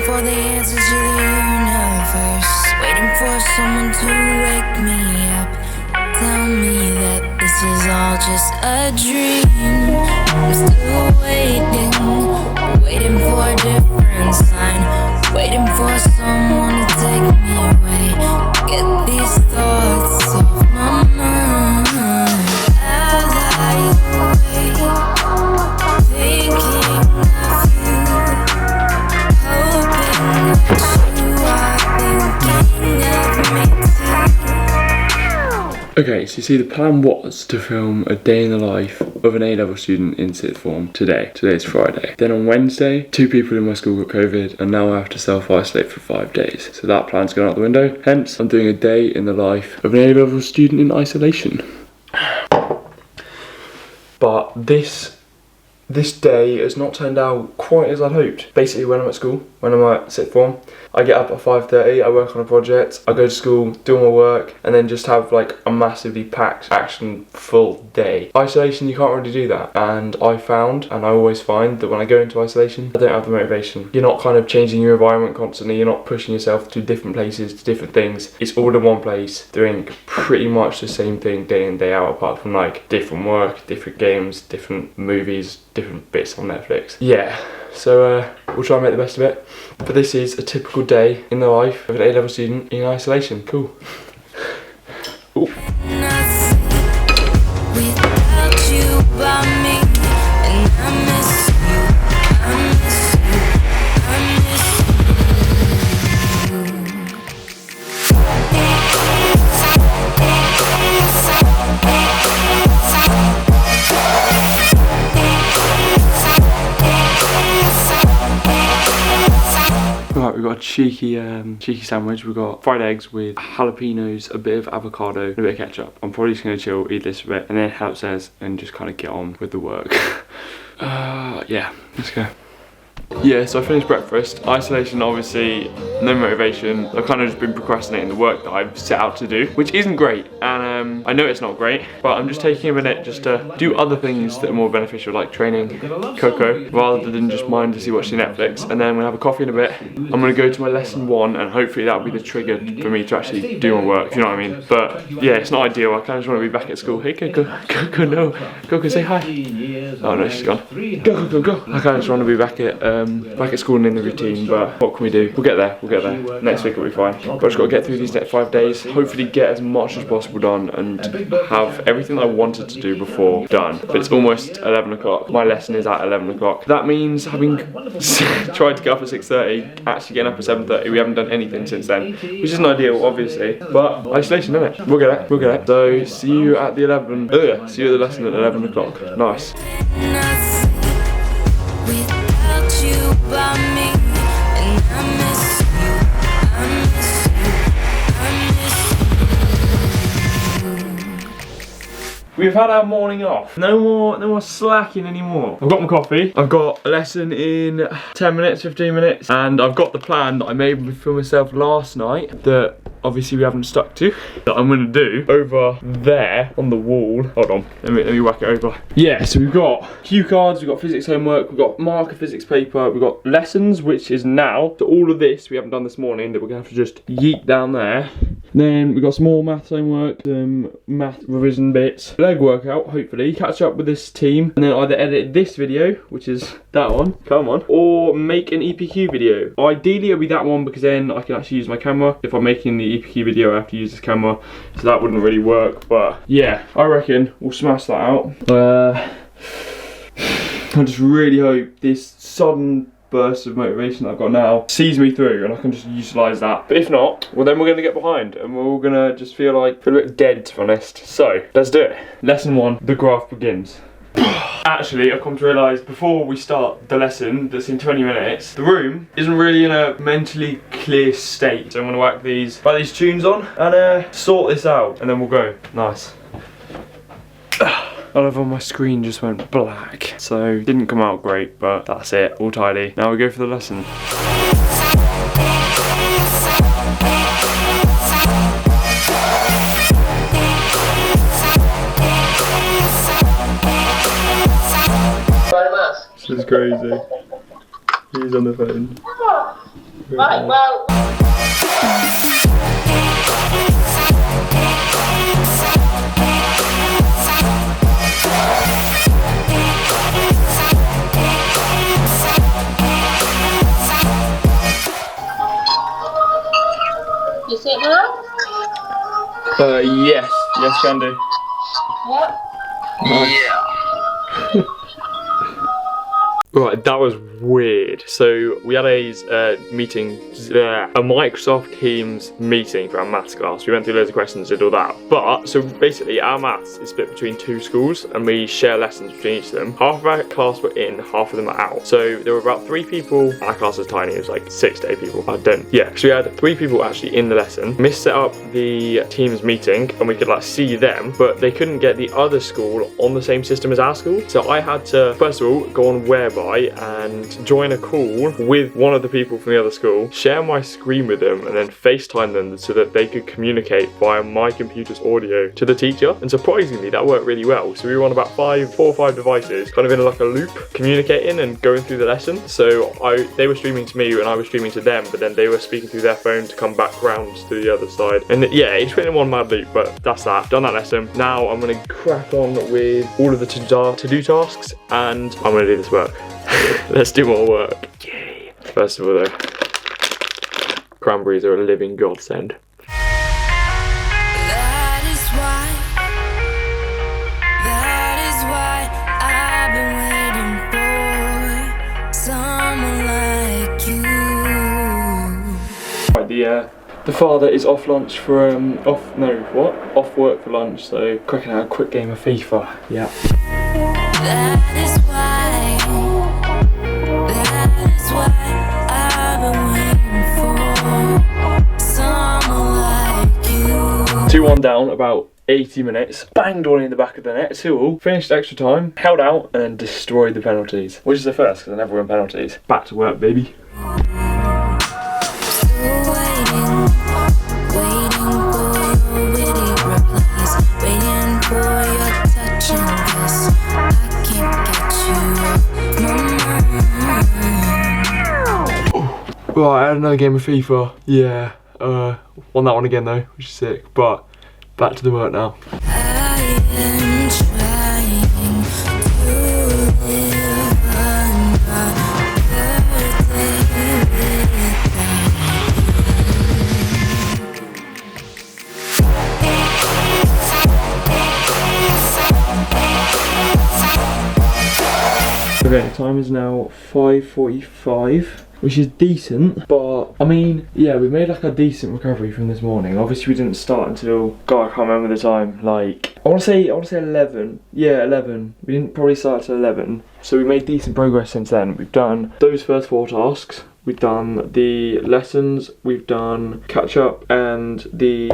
for the answers to the universe, waiting for someone to wake me up, tell me that this is all just a dream. I'm still waiting for a different sign, waiting for someone to take me away, get these thoughts off my mind. As I wait, thinking of you, hoping that you are thinking of me too. Okay, so you see the plan was to film a day in the life of an A-level student in sixth form today. Today's Friday. Then on Wednesday, 2 people in my school got COVID and now I have to self-isolate for 5 days. So that plan's gone out the window. Hence, I'm doing a day in the life of an A-level student in isolation. But this day has not turned out quite as I'd hoped. Basically, when I'm at school, when I'm at sixth form, I get up at 5:30, I work on a project, I go to school, do all my work, and then just have like a massively packed, action-full day. Isolation, you can't really do that. And I found, and I always find, that when I go into isolation, I don't have the motivation. You're not kind of changing your environment constantly, you're not pushing yourself to different places, to different things. It's all in one place, doing pretty much the same thing day in, day out, apart from like different work, different games, different movies, different bits on Netflix. Yeah. So we'll try and make the best of it. But this is a typical day in the life of an A-level student in isolation. Cool. Ooh. Right, we've got a cheeky sandwich. We've got fried eggs with jalapenos, a bit of avocado, and a bit of ketchup. I'm probably just going to chill, eat this a bit, and then head upstairs and just kind of get on with the work. Yeah, let's go. Yeah, so I finished breakfast. Isolation, obviously, no motivation. I've kind of just been procrastinating the work that I've set out to do, which isn't great. And I know it's not great, but I'm just taking a minute just to do other things that are more beneficial, like training Coco, rather than just mindlessly watching Netflix. And then I'm gonna have a coffee in a bit. I'm gonna go to my lesson 1, and hopefully that'll be the trigger for me to actually do my work, if you know what I mean. But yeah, it's not ideal. I kind of just want to be back at school. Hey Coco, Coco, no. Coco, say hi. Oh no, she's gone. Go, go, go. I kind of just want to be back at school and in the routine, but what can we do? We'll get there, we'll get there. Next week will be fine. But I've just got to get through these next 5 days, hopefully get as much as possible done and have everything that I wanted to do before done. But it's almost 11 o'clock. My lesson is at 11 o'clock. That means having tried to get up at 6:30, actually getting up at 7:30, we haven't done anything since then, which isn't ideal, obviously. But isolation, isn't it? We'll get it, we'll get it. So see you at the see you at the lesson at 11 o'clock. Nice. We've had our morning off. No more slacking anymore. I've got my coffee. I've got a lesson in 10 minutes, 15 minutes. And I've got the plan that I made for myself last night that obviously we haven't stuck to, that I'm gonna do over there on the wall. Hold on, let me whack it over. Yeah, so we've got cue cards, we've got physics homework, we've got marker physics paper, we've got lessons, which is now. So all of this we haven't done this morning that we're gonna have to just yeet down there. Then we've got some more maths homework, some math revision bits, leg workout, hopefully, catch up with this team, and then either edit this video, which is that one, come on, or make an EPQ video. Ideally it'll be that one because then I can actually use my camera. If I'm making the EPQ video I have to use this camera, so that wouldn't really work, but yeah, I reckon we'll smash that out. I just really hope this sudden burst of motivation that I've got now sees me through and I can just utilise that. But if not, well then we're going to get behind and we're all going to just feel a bit dead, to be honest. So, let's do it. Lesson 1, the graph begins. Actually, I've come to realise before we start the lesson that's in 20 minutes, the room isn't really in a mentally clear state. So I'm going to whack these tunes on and sort this out and then we'll go. Nice. I love how my screen just went black, so didn't come out great, but that's it, all tidy. Now we go for the lesson. This is crazy. He's on the phone. Right, well. You see it now? Yes. Yes, can do. Yep. Yeah. Right, that was weird. So we had a meeting, a Microsoft Teams meeting for our maths class. We went through loads of questions, did all that. But, so basically our maths is split between 2 schools and we share lessons between each of them. Half of our class were in, half of them are out. So there were about 3 people, our class was tiny, it was like 6 to 8 people. So we had 3 people actually in the lesson. Miss set up the Teams meeting and we could like see them, but they couldn't get the other school on the same system as our school. So I had to, first of all, go on Whereby and join a call with one of the people from the other school, share my screen with them, and then FaceTime them so that they could communicate via my computer's audio to the teacher. And surprisingly, that worked really well. So we were on about 4 or 5 devices, kind of in like a loop, communicating and going through the lesson. So they were streaming to me and I was streaming to them, but then they were speaking through their phone to come back round to the other side. And yeah, it's been in one mad loop, but that's that. Done that lesson. Now I'm gonna crack on with all of the to-do tasks and I'm gonna do this work. Let's do more work. Yay. First of all though, cranberries are a living godsend. That is why I've been waiting for someone like you. Right, the father is off lunch for off work for lunch, so cracking out a quick game of FIFA. Yeah. That is why I've been waiting for someone like you. 2-1 down, about 80 minutes. Banged one in the back of the net, 2-2. Finished extra time, held out, and then destroyed the penalties. Which is the first, because I never win penalties. Back to work, baby. Right, I had another game of FIFA. Yeah, won that one again though, which is sick. But back to the work now. Okay, the time is now 5:45. Which is decent, but I mean, yeah, we made like a decent recovery from this morning. Obviously we didn't start until, God, I can't remember the time, like, I want to say 11. Yeah, 11. We didn't probably start till 11. So we made decent progress since then. We've done those first 4 tasks. We've done the lessons, we've done catch up and the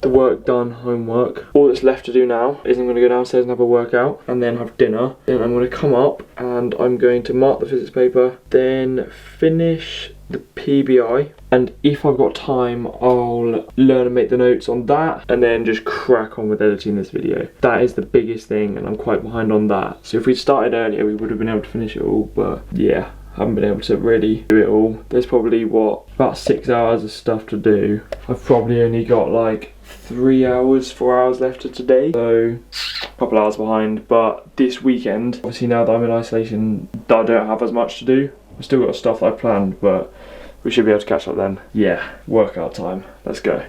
work done homework. All that's left to do now is I'm going to go downstairs and have a workout and then have dinner. Then I'm going to come up and I'm going to mark the physics paper, then finish the PBI, and if I've got time I'll learn and make the notes on that and then just crack on with editing this video. That is the biggest thing and I'm quite behind on that. So if we'd started earlier we would have been able to finish it all, but yeah, haven't been able to really do it all. There's probably about 6 hours of stuff to do. I've probably only got like 4 hours left of today, so a couple hours behind. But this weekend, obviously now that I'm in isolation, I don't have as much to do. I've still got stuff that I planned, but we should be able to catch up then. Yeah, workout time, let's go.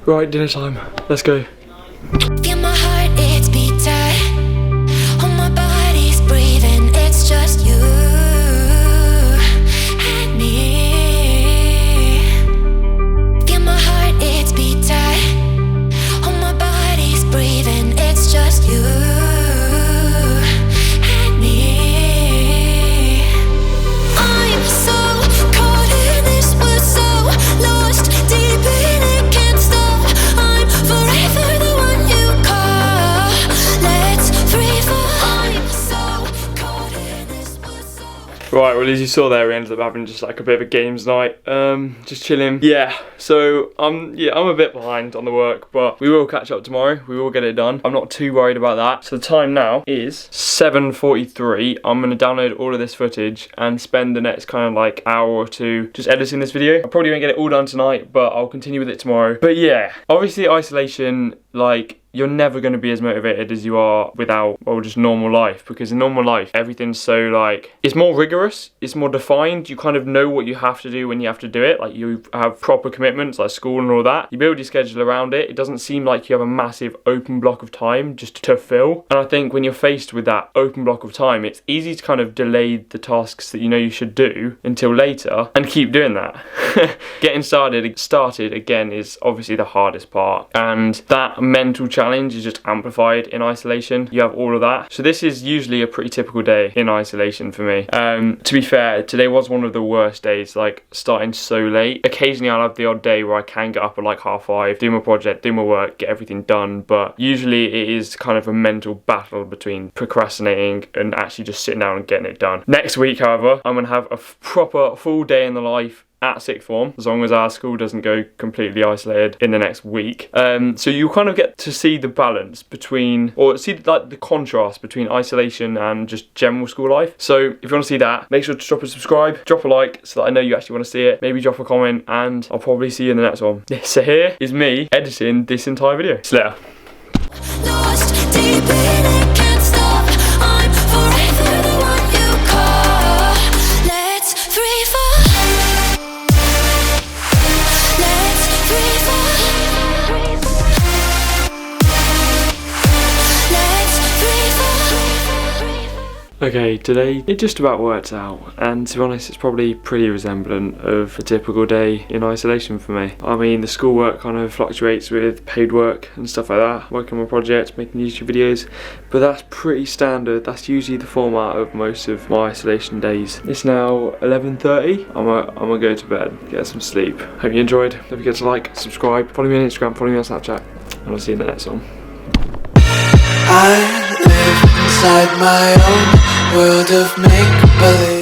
Right, dinner time. Let's go. Feel my heart, it's beating. All my body's breathing. It's just you and me. Feel my heart, it's beating. All my body's breathing. It's just you and me. I'm so caught in this, we're so lost deep in it, can't stop. well, as you saw there, we ended up having just like a bit of a games night, just chilling. Yeah, so I'm a bit behind on the work, but we will catch up tomorrow. We will get it done. I'm not too worried about that. So the time now is 7:43. I'm gonna download all of this footage and spend the next kind of like hour or two just editing this video. I probably won't get it all done tonight, but I'll continue with it tomorrow. But yeah, obviously isolation, like, you're never going to be as motivated as you are without, well, just normal life, because in normal life everything's so like, it's more rigorous, it's more defined. You kind of know what you have to do when you have to do it. Like, you have proper commitments like school and all that. You build your schedule around it. It doesn't seem like you have a massive open block of time just to fill. And I think when you're faced with that open block of time, it's easy to kind of delay the tasks that you know you should do until later and keep doing that. Getting started again is obviously the hardest part, and that mental challenge is just amplified in isolation. You have all of that. So this is usually a pretty typical day in isolation for me. To be fair, today was one of the worst days, like starting so late. Occasionally I'll have the odd day where I can get up at like 5:30, do my project, do my work, get everything done, but usually it is kind of a mental battle between procrastinating and actually just sitting down and getting it done. Next week, however, I'm gonna have a proper full day in the life at sixth form, as long as our school doesn't go completely isolated in the next week. So you kind of get to see the balance between, or see like the contrast between isolation and just general school life. So if you want to see that, make sure to drop a subscribe, drop a like so that I know you actually want to see it, maybe drop a comment, and I'll probably see you in the next one. So here is me editing this entire video. See you later. Lost deep in it, can't stop. I'm forever the one you call. Let's free fall. Let's free fall. Let's free fall. Okay, today it just about worked out, and to be honest, it's probably pretty resemblant of a typical day in isolation for me. I mean, the schoolwork kind of fluctuates with paid work and stuff like that, working on my projects, making YouTube videos, but that's pretty standard. That's usually the format of most of my isolation days. It's now 11:30. I'm gonna go to bed, get some sleep. Hope you enjoyed. Don't forget to like, subscribe, follow me on Instagram, follow me on Snapchat, and I'll see you in the next one. I live inside my own world of make-believe.